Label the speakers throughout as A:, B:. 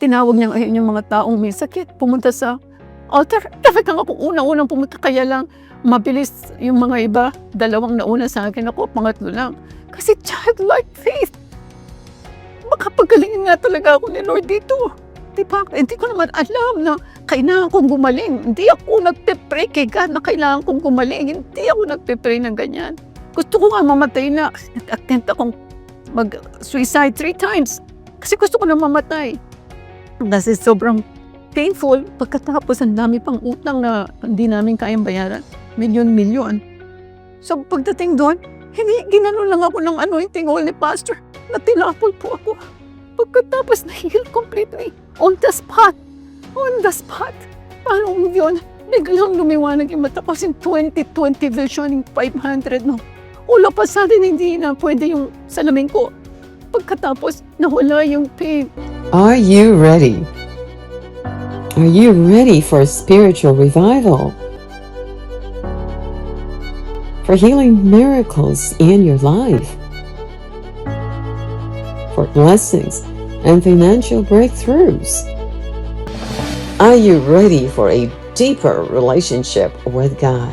A: tinawag niya ngayon yung mga taong may sakit, pumunta sa altar. Talagang ako unang-unang pumunta, kaya lang mabilis yung mga iba. 2 nauna sa akin, ako 3 lang. Kasi childlike faith. Makapagalingin nga talaga ako ni Lord dito. Diba? Hindi ko naman alam na kailangan kong gumaling. Hindi ako nagpe-pray kay God na kailangan kong gumaling. Hindi ako nagpe-pray ng ganyan. Gusto ko nga mamatay na. Nag-attempt akong mag-suicide 3 times. Kasi gusto ko na mamatay. Kasi sobrang painful. Pagkatapos ang dami pang utang na hindi namin kayang bayaran. Milyon-milyon. So pagdating doon, hindi ginanon lang ako ng anointing oil ni Pastor. Natilapol po ako. Pagkatapos na-heal completely. On the spot. On the spot. Parang yun, biglang lumiwanag yung mata ko. Kasi 20/20 vision, yung 500, no. All of a sudden, hindi na pwede yung salamin ko. Pagkatapos, nawala yung pain.
B: Are you ready? Are you ready for a spiritual revival? For healing miracles in your life? For blessings and financial breakthroughs? Are you ready for a deeper relationship with God?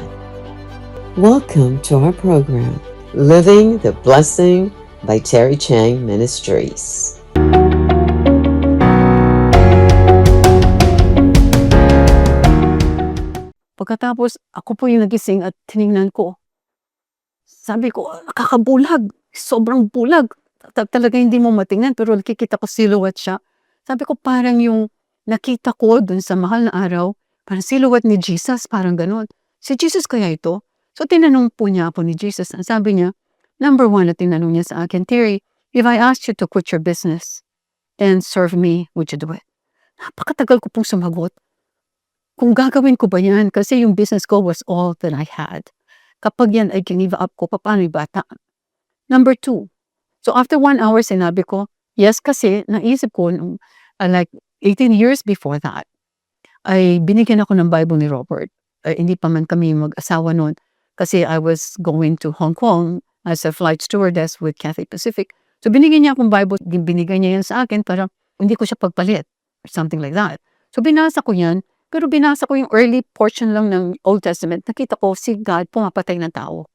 B: Welcome to our program, Living the Blessing by Terry Chang Ministries.
A: Pagkatapos, ako po yung nagising at tinignan ko. Sabi ko, nakakabulag. Sobrang bulag. Talaga hindi mo matingnan, pero nakikita ko silhouette siya. Sabi ko, parang yung nakita ko dun sa mahal na araw, parang silhouette ni Jesus, parang ganun. Si Jesus kaya ito? So tinanong po niya ako ni Jesus. Ang sabi niya, number 1 na tinanong niya sa akin, Terry, if I asked you to quit your business and serve me, would you do it? Napakatagal ko pong sumagot. Kung gagawin ko ba yan, kasi yung business ko was all that I had. Kapag yan ay give up ko, paano yung bata? Number 2. So after 1 hour, sinabi ko, yes, kasi naisip ko, like 18 years before that, ay binigyan ako ng Bible ni Robert. Hindi pa man kami mag-asawa noon kasi I was going to Hong Kong as a flight stewardess with Cathay Pacific. So binigyan niya akong Bible, binigyan niya yan sa akin para hindi ko siya pagpalit or something like that. So binasa ko yan, pero binasa ko yung early portion lang ng Old Testament. Nakita ko si God pumapatay ng tao.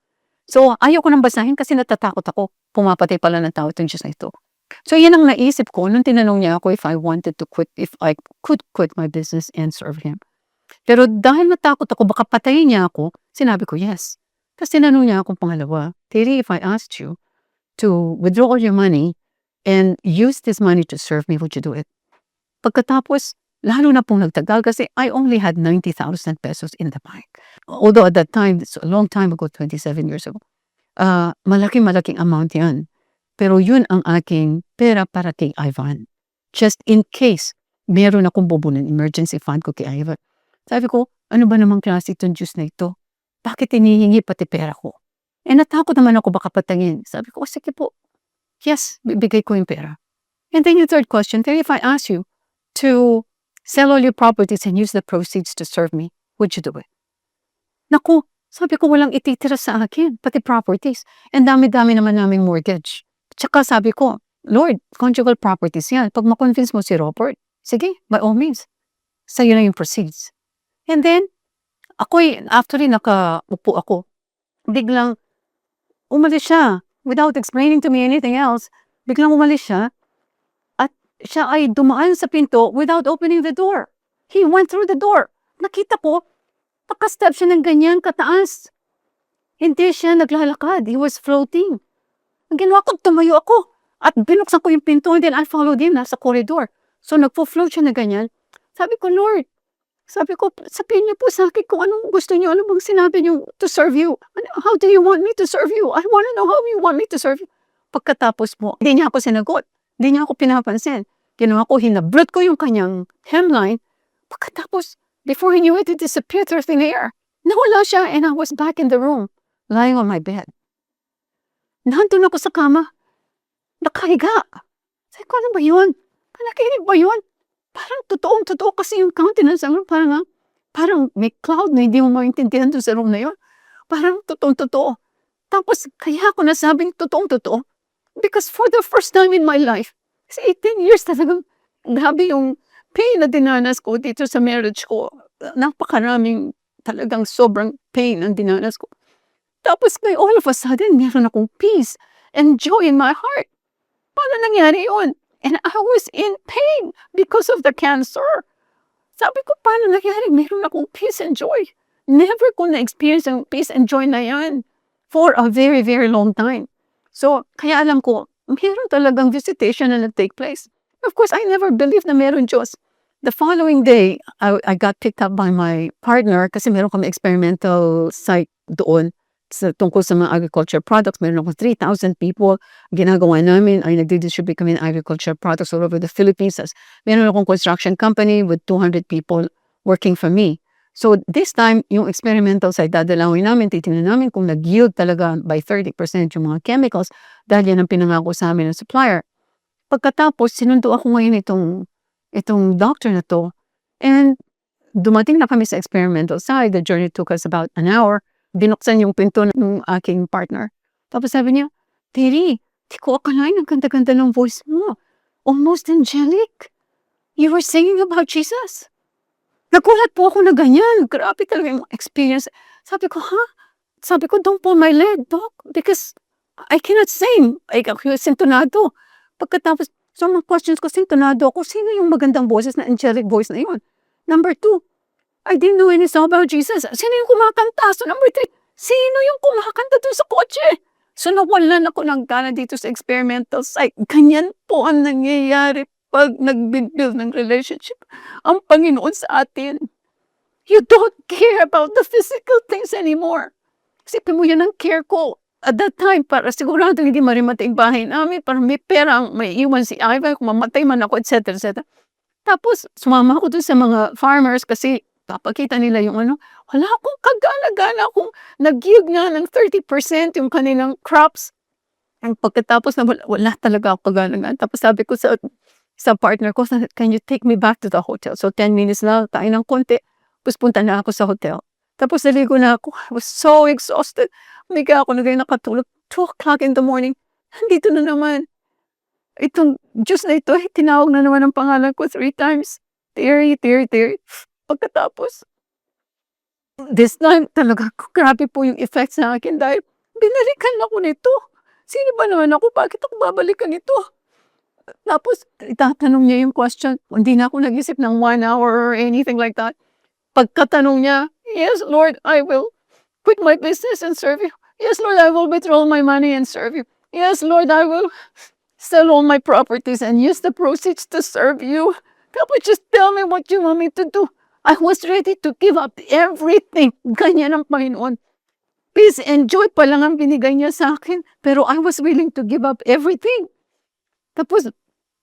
A: So ayaw ko nang basahin kasi natatakot ako. Pumapatay pala ng tao itong Diyos na ito. So yan ang naisip ko nung tinanong niya ako if I wanted to quit, if I could quit my business and serve Him. Pero dahil natakot ako, baka patayin niya ako, sinabi ko yes. Tapos tinanong niya akong pangalawa, Terry, if I asked you to withdraw all your money and use this money to serve me, would you do it? Pagkatapos, lalo na pong nagtagal kasi I only had 90,000 pesos in the bank. Although at that time, it's a long time ago, 27 years ago, malaking amount yan. Pero yun ang aking pera para kay Ivan. Just in case, meron akong bubunin emergency fund ko kay Ivan. Sabi ko, ano ba namang klase itong Diyos na ito? Bakit hinihingi pati pera ko? Natakot naman ako baka patangin. Sabi ko, sige po. Yes, bibigay ko yung pera. And then yung third question, Terry, if I ask you to sell all your properties and use the proceeds to serve me, would you do it? Naku, sabi ko walang ititira sa akin, pati properties. And dami-dami naman naming mortgage. Tsaka sabi ko, Lord, conjugal properties yan. Pag ma-convince mo si Robert, sige, by all means. Sa'yo na yung proceeds. And then, after nakaupo ako, biglang umalis siya. Without explaining to me anything else, biglang umalis siya. At siya ay dumaan sa pinto without opening the door. He went through the door. Nakita ko, nakastep siya ng ganyan kataas. Hindi siya naglalakad. He was floating. Ang ginawa ko, tumayo ako. At binuksan ko yung pinto and then I followed him nasa corridor. So nagpo-float siya na ganyan. Sabi ko, Lord, sabihin niyo po sa akin kung anong gusto niyo, ano bang sinabi niyo to serve you. How do you want me to serve you? I want to know how you want me to serve you. Pagkatapos mo, hindi niya ako sinagot. Hindi niya ako pinapansin. Ginawa ko, hinabrot ko yung kanyang hemline. Pagkatapos, before he knew it, it disappeared through thin air. Nawala siya and I was back in the room, lying on my bed. Nandun ako sa kama. Nakahiga. Sabi ko, ano ba yun? Panaginip ba yun? Parang totoong-totoo kasi yung countenance. Parang may cloud na hindi mo maintindihan doon sa room na yun. Parang totoong-totoo. Tapos, kaya ako nasabing totoong-totoo. Because for the first time in my life, kasi 18 years talagang grabe yung pain na dinanas ko dito sa marriage ko, napakaraming talagang sobrang pain ang dinanas ko. Tapos may all of a sudden, meron akong peace and joy in my heart. Paano nangyari yun? And I was in pain because of the cancer. Sabi ko, paano nangyari? Meron akong peace and joy. Never ko na-experience ang peace and joy na yan for a very, very long time. So, kaya alam ko, meron talagang visitation na nag-take place. Of course, I never believed na meron Diyos. The following day, I got picked up by my partner kasi meron kami experimental site doon tungkol sa mga agriculture products. Meron ako 3,000 people. Ginagawa namin ay nagdi-distribute kami ng agriculture products all over the Philippines. Meron akong construction company with 200 people working for me. So this time, yung experimental site, dadalawin namin, titingnan namin kung nag-yield talaga by 30% yung mga chemicals dahil yan ang pinangako sa amin ng supplier. Pagkatapos, sinundo ako ngayon itong doctor na to. And dumating na kami sa experimental site. The journey took us about an hour. Binuksan yung pinto ng aking partner. Tapos sabi niya, Terry, di ko akalain ang ganda-ganda ng voice mo. Almost angelic. You were singing about Jesus. Nagulat po ako na ganyan. Grabe talaga yung experience. Sabi ko, ha? Sabi ko, don't pull my leg, doc. Because I cannot sing. Ako yung sintonado. Pagkatapos, so mga questions ko, sintonado ako. Sino yung magandang boses na angelic voice na yun? Number 2, I didn't know any song about Jesus. Sino yung kumakanta? So number 3, sino yung kumakanta doon sa kotse? So nawalan ako ng gana dito sa experimental site. Ganyan po ang nangyayari pag nag-build ng relationship ang Panginoon sa atin. You don't care about the physical things anymore. Isipin mo yan ang care ko. At that time, para sigurado hindi marimatay ang bahay namin, para may perang, may iwan si Ivan, kung mamatay man ako, etc. etc. Tapos, sumama ako doon sa mga farmers kasi papakita nila yung wala akong kagana-gana kung nag-yield nga ng 30% yung kanilang crops. Ang pagkatapos na wala talaga ako kagana-gana. Tapos sabi ko sa partner ko, can you take me back to the hotel? So 10 minutes na, kain ng konti. Tapos punta na ako sa hotel. Tapos naligo na ako. I was so exhausted. Umiga ako na ganyan nakatulog. 2 o'clock in the morning. Nandito na naman. Itong Diyos na ito, tinawag na naman ang pangalan ko 3 times. Terry. Pagkatapos, this time talaga, grabe po yung effect sa akin dahil binalikan ako nito. Sino ba naman ako? Bakit ako babalikan nito? Tapos, itatanong niya yung question. Hindi na ako nag-isip ng 1 hour or anything like that. Pagkatanong niya, yes, Lord, I will quit my business and serve you. Yes, Lord, I will withdraw my money and serve you. Yes, Lord, I will sell all my properties and use the proceeds to serve you. Tapos just tell me what you want me to do. I was ready to give up everything. Ganyan ang Panginoon. Peace and joy pa lang ang binigay niya sa akin. Pero I was willing to give up everything. Tapos,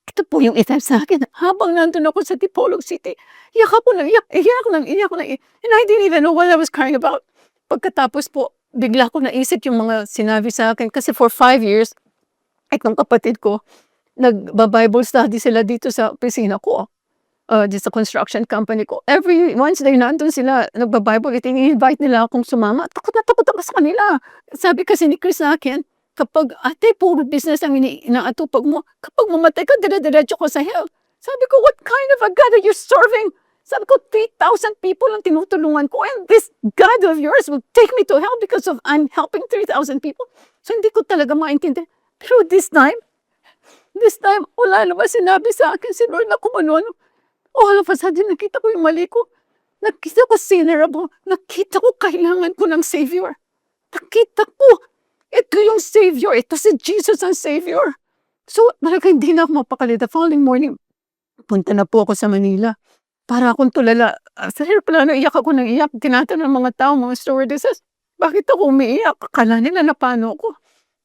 A: ito po yung effect sa akin. Habang nandun ako sa Tipolog City, iyak ako na iyak. And I didn't even know what I was crying about. Pagkatapos po, bigla ko naisip yung mga sinabi sa akin. Kasi for 5 years, itong kapatid ko, nag-Bible study sila dito sa opisina ko. Dito sa construction company ko. Every Wednesday, nandun sila, nagba-Bible, ini-invite nila akong sumama. Takot na takot ako sa kanila. Sabi kasi ni Chris sa akin, kapag ate, puro business ang inaatupag mo, kapag mamatay ka, dire-diretso ko sa hell. Sabi ko, what kind of a God are you serving? Sabi ko, 3,000 people ang tinutulungan ko, and this God of yours will take me to hell because of I'm helping 3,000 people. So hindi ko talaga maintindihan. Pero this time, wala naman sinabi sa akin si Lord na kumano. All of a sudden, nakita ko yung mali ko. Nakita ko sinner ako. Nakita ko kailangan ko ng Savior. Nakita ko. Ito yung Savior. Ito si Jesus ang Savior. So, talaga hindi na ako mapakali. The following morning, punta na po ako sa Manila. Para akong tulala. Sa aeroplano, iyak ako ng iyak. Tinatanong ng mga tao, mga stewardesses, bakit ako umiiyak? Akala nila na paano ako.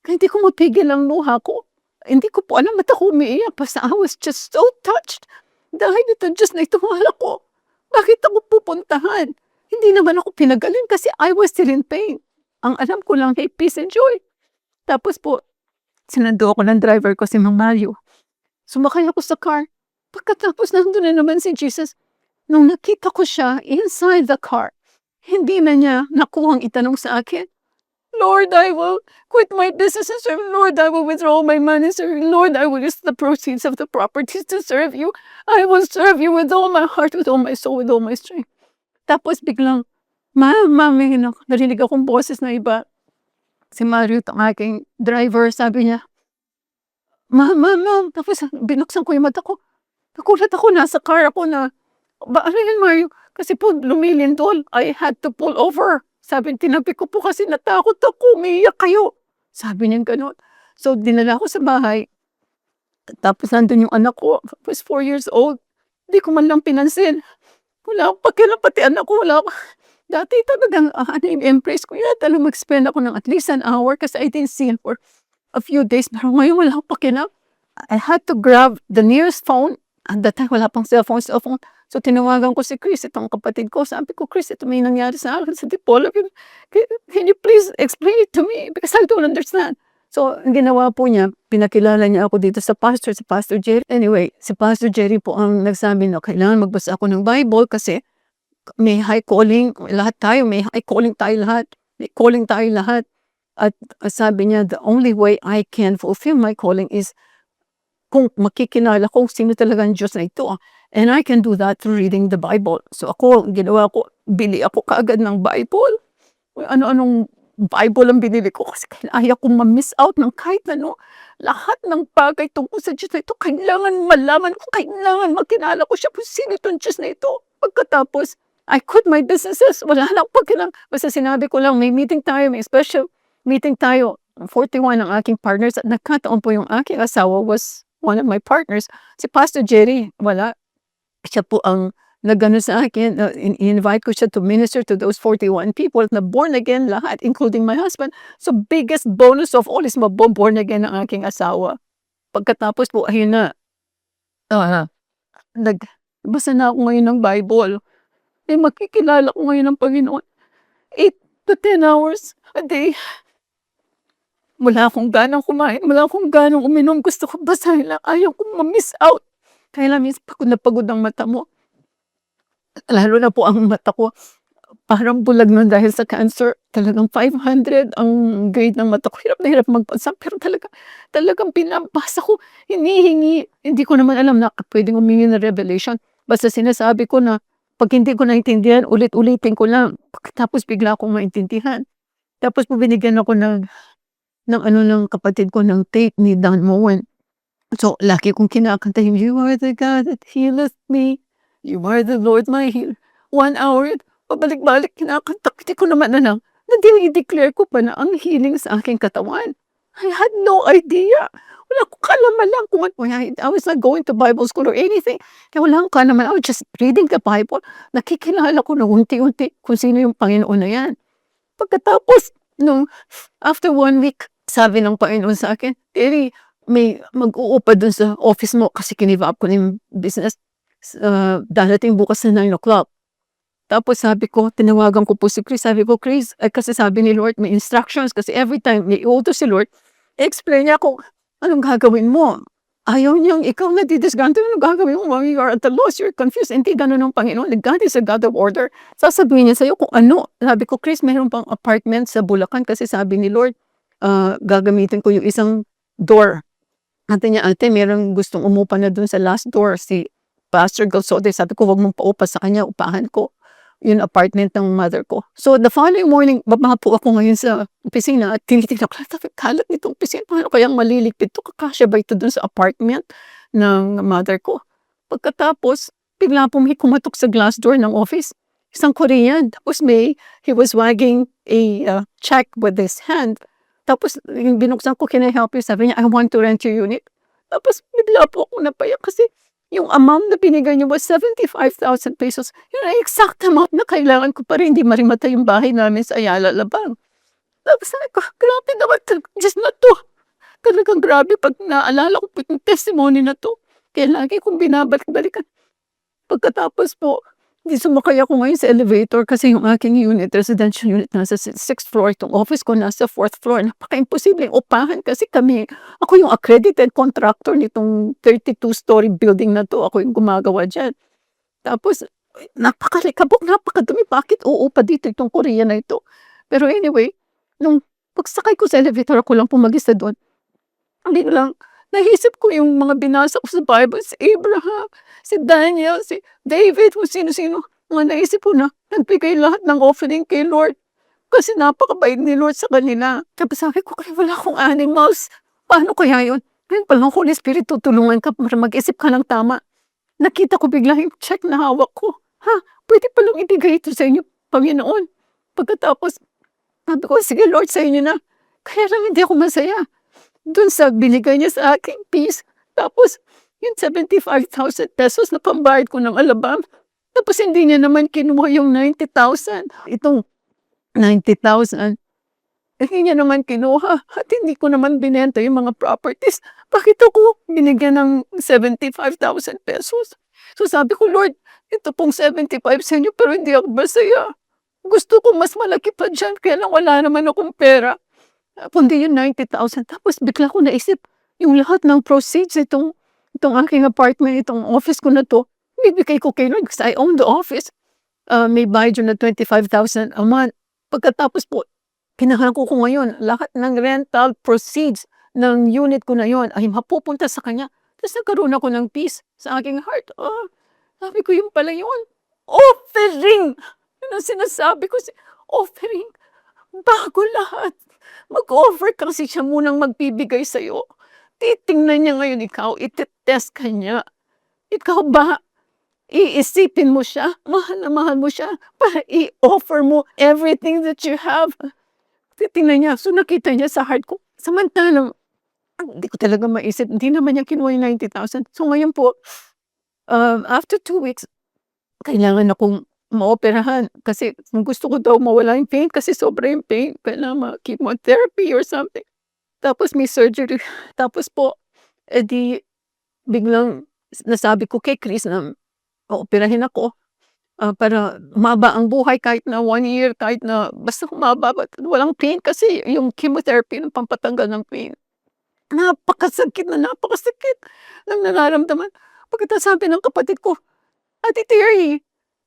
A: Kaya hindi ko mapigil ang luha ko. Hindi ko po alam ba't ako umiiyak. Basta I was just so touched. Dahil ito Diyos na ituwala ko. Bakit ako pupuntahan? Hindi naman ako pinagaling kasi I was still in pain. Ang alam ko lang, hey, peace and joy. Tapos po, sinando ako ng driver ko si Mang Mario. Sumakay ako sa car. Pagkatapos nandun na naman si Jesus. Nung nakita ko siya inside the car, hindi na niya nakuhang itanong sa akin, Lord, I will quit my business and serve you. Lord, I will withdraw my money and serve you. Lord, I will use the proceeds of the properties to serve you. I will serve you with all my heart, with all my soul, with all my strength. Tapos biglang, may narinig akong boses na iba. Si Mario, ang aking driver, sabi niya, Ma'am. Tapos binuksan ko yung mata ko. Nagulat ako, nasa car ako na, ano yan, Mario? Kasi po, lumilindol. I had to pull over. Sabi, tinabi ko po kasi natakot ako, umiiyak kayo. Sabi niya gano'n. So, dinala ko sa bahay. Tapos nandun yung anak ko, was 4 years old. Hindi ko man lang pinansin. Wala akong pakialam, pati anak ko, wala ako. Dati talagang, embrace ko yan. Talagang mag-spend ako ng at least an hour kasi I didn't see him for a few days. Pero ngayon, wala akong pakialam. I had to grab the nearest phone. At that time, wala pang cellphone. So, tinawagan ko si Chris, itong kapatid ko. Sabi ko, Chris, ito may nangyari sa akin sa Dipolog. Can you please explain it to me? Because I don't understand. So, ang ginawa po niya, pinakilala niya ako dito sa Pastor Jerry. Anyway, si Pastor Jerry po ang nagsabi na kailangan magbasa ako ng Bible kasi may high calling, lahat tayo, may high calling tayo lahat. May calling tayo lahat. At sabi niya, the only way I can fulfill my calling is kung makikilala ko sino talaga ang Diyos na ito. And I can do that through reading the Bible. So ako, ginawa ko, bili ako kaagad ng Bible. Ano-anong Bible ang binili ko kasi ayaw kong ma-miss out ng kahit ano. Lahat ng bagay tungkol sa Diyos na ito, kailangan malaman ko, kailangan makilala ko siya kung sino itong Diyos na ito. Pagkatapos, I quit my businesses. Wala lang pagkilang. Basta sinabi ko lang, may meeting tayo, may special meeting tayo. 41 ang aking partners at nagkataon po yung aking asawa was one of my partners. Si Pastor Jerry, wala. Siya po ang nagano sa akin, invite ko siya to minister to those 41 people na born again lahat, including my husband. So biggest bonus of all is born again ang aking asawa. Pagkatapos po, ayun na, nagbasa na ako ngayon ng Bible. Makikilala ko ngayon ng Panginoon. 8 to 10 hours a day. Wala akong ganang kumain, wala akong ganang uminom. Gusto ko basahin lang. Ayaw kong ma-miss out. Kaya lang, pagod na pagod ang mata mo. Lalo na po ang mata ko. Parang bulag nun dahil sa cancer. Talagang 500 ang grade ng mata ko. Hirap na hirap magbasa. Pero talagang pinabasa ko. Hinihingi. Hindi ko naman alam na pwedeng humingi ng revelation. Basta sinasabi ko na pag hindi ko naintindihan, ulit-ulitin ko lang. Tapos bigla akong maintindihan. Tapos po binigyan ako ng kapatid ko ng tape ni Don Moen. So, laki kong kinakanta yung, You are the God that healeth me. You are the Lord my healer. 1 hour, pabalik-balik kinakanta. Hindi ko naman i-declare ko pa na ang healing sa aking katawan. I had no idea. Wala akong kalaman lang kung I was not going to Bible school or anything. Kaya wala akong kalaman. I was just reading the Bible. Nakikilala ko na unti-unti kung sino yung Panginoon na yan. Pagkatapos, after 1 week, sabi ng Panginoon sa akin, Terry, may mag-uupa dun sa office mo kasi kinive up ko na yung business. Darating bukas na 9 o'clock. Tapos sabi ko, tinawagan ko po si Chris. Sabi ko, Chris, kasi sabi ni Lord, may instructions kasi every time may iuto si Lord, explain niya kung anong gagawin mo. Ayaw niyang ikaw na didisgante, anong gagawin mo? When you are at a loss, you're confused. Hindi ganun ng Panginoon. God is a God of order. Sasabihin niya sa'yo kung ano. Sabi ko, Chris, mayroon pang apartment sa Bulacan kasi sabi ni Lord, gagamitin ko yung isang door. Ate niya, mayroong gustong umupa na dun sa last door, si Pastor Galsote. Sabi ko, wag mong paupa sa kanya, upahan ko yung apartment ng mother ko. So, the following morning, baba po ako ngayon sa opisina at tinitignan ko, kalat nitong opisina, paano kayang maliligpit to? Kakasya ba ito dun sa apartment ng mother ko? Pagkatapos, bigla po may kumatok sa glass door ng office. Isang Korean. Tapos he was wagging a check with his hand. Tapos, yung binuksan ko, can I help you? Sabi niya, I want to rent your unit. Tapos, bigla po ako napayak kasi yung amount na binigay niyo was 75,000 pesos. Yun ang exact amount na kailangan ko para hindi marimata yung bahay namin sa Ayala, Labang. Tapos sabi ko, grabe naman, just na to. Talagang grabe pag naalala ko po yung testimony na to. Kaya lagi kong binabalik-balikan. Pagkatapos po, hindi sumakay ako ngayon sa elevator kasi yung aking unit, residential unit, nasa 6th floor. Itong office ko nasa 4th floor. Napaka-imposibleng upahan kasi ako yung accredited contractor nitong 32-story building na to. Ako yung gumagawa dyan. Tapos, napakalikabok, napakadumi. Bakit uupa dito itong Korea na ito? Pero anyway, nung Pagsakay ko sa elevator, ako lang po mag-isa do'n. Biglang naisip ko yung mga binasa ko sa Bible, si Abraham, si Daniel, si David, kung sino-sino. Mga naisip ko na nagbigay lahat ng offering kay Lord kasi napakabait ni Lord sa kanila. Tapos sabi ko, "Kaya wala akong animals, paano kaya yun?" Ngayon palang Holy Spirit, tutulungan ka para mag-isip ka ng tama. Nakita ko bigla yung check na hawak ko. Puwede palang ibigay ito sa inyo, Panginoon. Pagkatapos sabi ko, "Sige Lord, sa inyo na." Kaya lang hindi ako masaya dun sa binigay niya sa aking peace. Tapos yung 75,000 pesos na pambayad ko ng alabang, tapos hindi niya naman kinuha yung 90,000. Itong 90,000, hindi niya naman kinuha at hindi ko naman binenta yung mga properties. Bakit ako binigyan ng 75,000 pesos? So sabi ko, "Lord, ito pong 75 sa inyo pero hindi ako masaya. Gusto ko mas malaki pa diyan kaya lang wala naman akong pera." Kundi yung 90,000. Tapos bigla ko naisip, yung lahat ng proceeds itong aking apartment, itong office ko na 'to, ibibigay ko kay Lord kasi I own the office. May bayad yun na 25,000 a month. Pagkatapos po, kinahanglan ko ngayon lahat ng rental proceeds ng unit ko na yun ay mapupunta sa kanya. Tapos nagkaroon ako ng peace sa aking heart. Sabi ko, yun pala yun. Offering! Yun ang sinasabi ko, offering. Bago lahat. Mag-offer kasi siya munang magbibigay sa'yo. Titingnan niya ngayon ikaw, ite-test ka niya. Ikaw ba, iisipin mo siya, mahal na mahal mo siya, para i-offer mo everything that you have. Titingnan niya. So nakita niya sa heart ko. Samantalang, hindi ko talaga maisip, hindi naman niya kinuha yung 90,000. So ngayon po, after 2 weeks, kailangan akong maoperahan kasi kung gusto ko daw mawala yung pain kasi sobra yung pain, kailangan ma-chemotherapy or something. Tapos may surgery. Tapos po, di biglang nasabi ko kay Chris na ooperahin ako, para humaba ang buhay kahit na 1 year, kahit na basta humaba but walang pain kasi yung chemotherapy ng pampatanggal ng pain. Napakasakit ng nararamdaman. Pagkatapos sabi ng kapatid ko, "Ate Terry,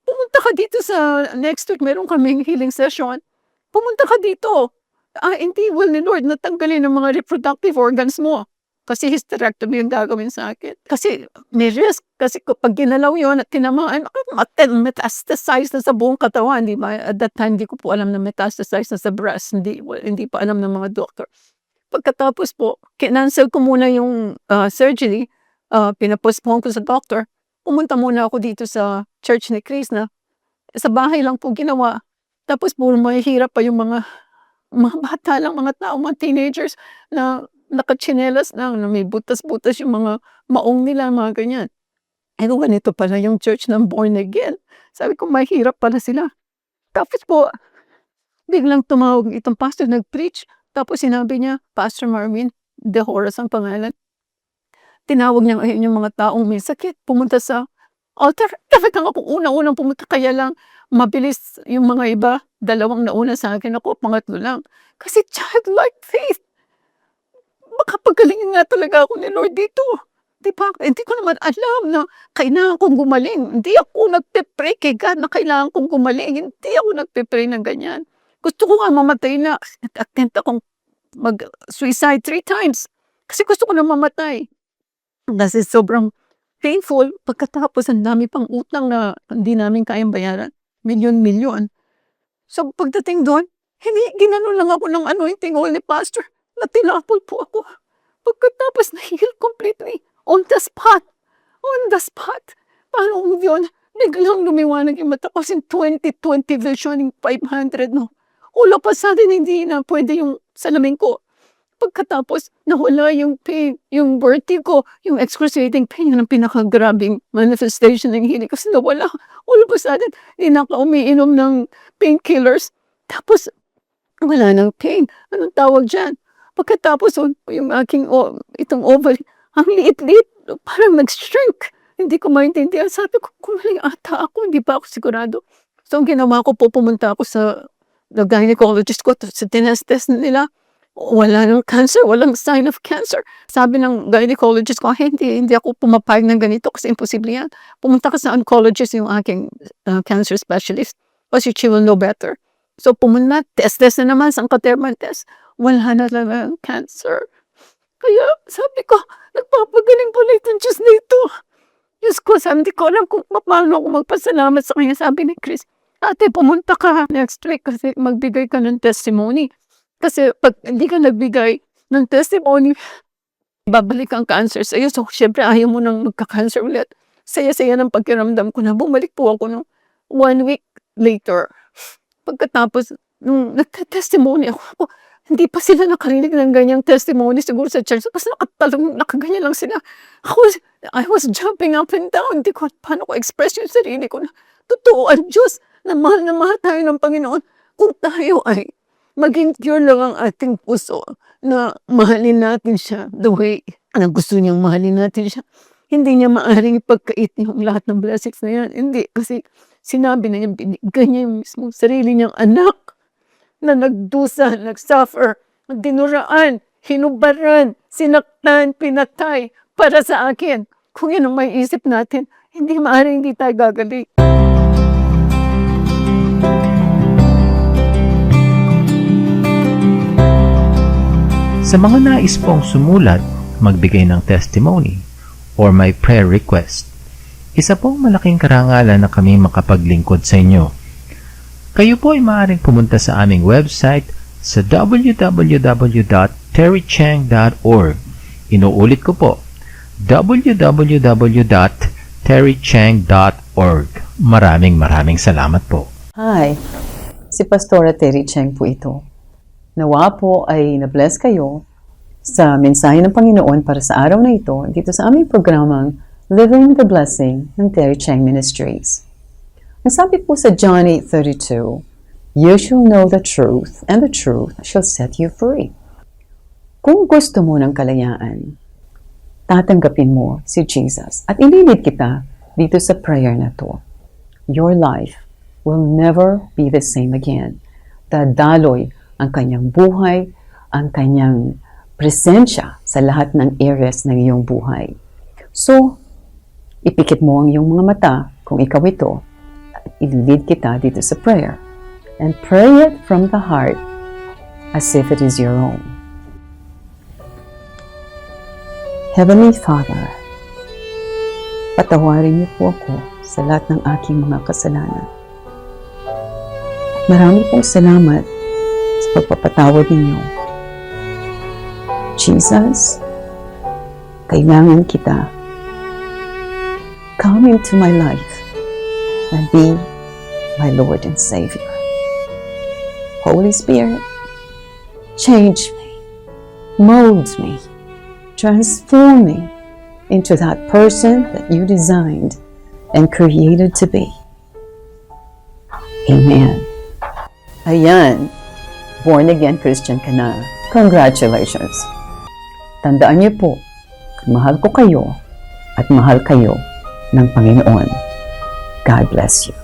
A: pumunta ka dito sa next week meron kaming healing session. Pumunta ka dito. Hindi will ni Lord na tanggalin ang mga reproductive organs mo. Kasi hysterectomy yung gagawin sa akin. Kasi may risk. Kasi kapag ginalaw yun at tinamaan, metastasize na sa buong katawan, di ba? At that time, hindi ko po alam na metastasize na sa breast. Hindi pa alam ng mga doctor. Pagkatapos po, kinancel ko muna yung surgery. Pinapostpone ko sa doctor. Pumunta muna ako dito sa church ni Chris na sa bahay lang po ginawa. Tapos puro mahihirap pa yung mga bata lang, mga tao, mga teenagers na nakatsinelas lang, na may butas-butas yung mga maong nila, mga ganyan. And ganito pala yung church ng born again. Sabi ko, mahirap pala sila. Tapos po, biglang tumawag itong pastor, nag-preach. Tapos sinabi niya, Pastor Marvin De Horas ang pangalan. Tinawag niya ngayon yung mga taong may sakit, pumunta sa altar. Talagang ako unang-unang pumunta, kaya lang mabilis yung mga iba. 2 nauna sa akin, ako pangatlo lang. Kasi childlike faith. Makapagalingin nga talaga ako ni Lord dito. Di ba? Hindi ko naman alam na kailangan kong gumaling. Hindi ako nagpe-pray kay God na kailangan kong gumaling. Hindi ako nagpe-pray ng ganyan. Gusto ko nga mamatay na. Nag-attempt akong mag-suicide 3 times. Kasi gusto ko na mamatay. Kasi sobrang painful. Pagkatapos, ang dami pang utang na hindi namin kayang bayaran. Milyon-milyon. So pagdating doon, hindi, ginanon lang ako ng anointing oil ni pastor. Natinapol po ako. Pagkatapos, na-heal completely. On the spot. On the spot. Paano kung yun? Biglang lumiwanag yung mata ko. Kasi 20/20 vision, yung 500, no? All of a sudden, hindi na pwede yung salamin ko. Pagkatapos, nawala yung pain, yung vertigo, yung excruciating pain, yun ang pinakagrabing manifestation ng healing. Kasi nawala. All of a sudden, hindi na ako umiinom ng painkillers. Tapos, wala ng pain. Anong tawag dyan? Pagkatapos, yung aking, itong ovary, ang liit-liit, parang nag-shrink. Hindi ko maintindihan. Sabi ko, kumaling ata ako, hindi pa ako sigurado. So, ang ginawa ko po, pumunta ako sa gynecologist ko, sa tinest-test nila. Wala ng cancer, walang sign of cancer. Sabi ng gynecologist ko, hindi ako pumapayag ng ganito kasi imposible yan. Pumunta ka sa oncologist, yung aking cancer specialist, kasi she will know better. So pumunta, test na naman, Sangkaterman test. wala na lang ang cancer. Kaya sabi ko, nagpapagaling pala itong Diyos na ito. Diyos ko, sabi ko alam kung paano ako magpasalamat sa kanya. Sabi ni Chris, ate, pumunta ka next week kasi magbigay ka ng testimony. Kasi pag hindi ka nagbigay ng testimony, babalik ang cancer sa'yo. So, syempre, ayaw mo nang magka-cancer ulit. Saya-saya ng pagkiramdam ko na bumalik po ako nung 1 week later. Pagkatapos, nung nagka-testimony ako, hindi pa sila nakarinig ng ganyang testimony siguro sa church. Tapos nakaganyan lang sila. I was jumping up and down. Hindi ko paano ko express yung sarili ko na totoo ang Diyos na mahal tayo ng Panginoon. Kung tayo ay maging pure lang ang ating puso na mahalin natin siya the way na gusto niyang mahalin natin siya. Hindi niya maaaring ipagkait yung lahat ng blessings na yan. Hindi. Kasi sinabi na niya, binigyan niya yung mismong sarili niyang anak na nagdusa, nagsuffer, dinuraan, hinubaran, sinaktan, pinatay para sa akin. Kung yan ang may isip natin, hindi maaaring hindi tayo gagaling.
C: Sa mga nais pong sumulat, magbigay ng testimony, or may prayer request, isa pong malaking karangalan na kami makapaglingkod sa inyo. Kayo po ay maaaring pumunta sa aming website sa www.terrychang.org. Inuulit ko po, www.terrychang.org. Maraming salamat po.
D: Hi, si Pastora Terry Chang po ito. Nawa po ay na-bless kayo sa mensahe ng Panginoon para sa araw na ito dito sa aming programang Living the Blessing ng Terry Chang Ministries. Ang sabi po sa John 8:32, "You shall know the truth, and the truth shall set you free." Kung gusto mo ng kalayaan, tatanggapin mo si Jesus at ililid kita dito sa prayer na to. Your life will never be the same again. Dadaloy ang kanyang buhay, ang kanyang presensya sa lahat ng areas ng iyong buhay. So, ipikit mo ang iyong mga mata kung ikaw ito at ililid kita dito sa prayer. And pray it from the heart as if it is your own. Heavenly Father, patawarin niyo po ako sa lahat ng aking mga kasalanan. Marami pong salamat sa pagpapatawad ninyo. Jesus, kailangan kita. Come into my life and be my Lord and Savior. Holy Spirit, change me, mold me, transform me into that person that you designed and created to be. Amen. Ayan, born again Christian ka na. Congratulations. Tandaan niyo po, mahal ko kayo at mahal kayo ng Panginoon. God bless you.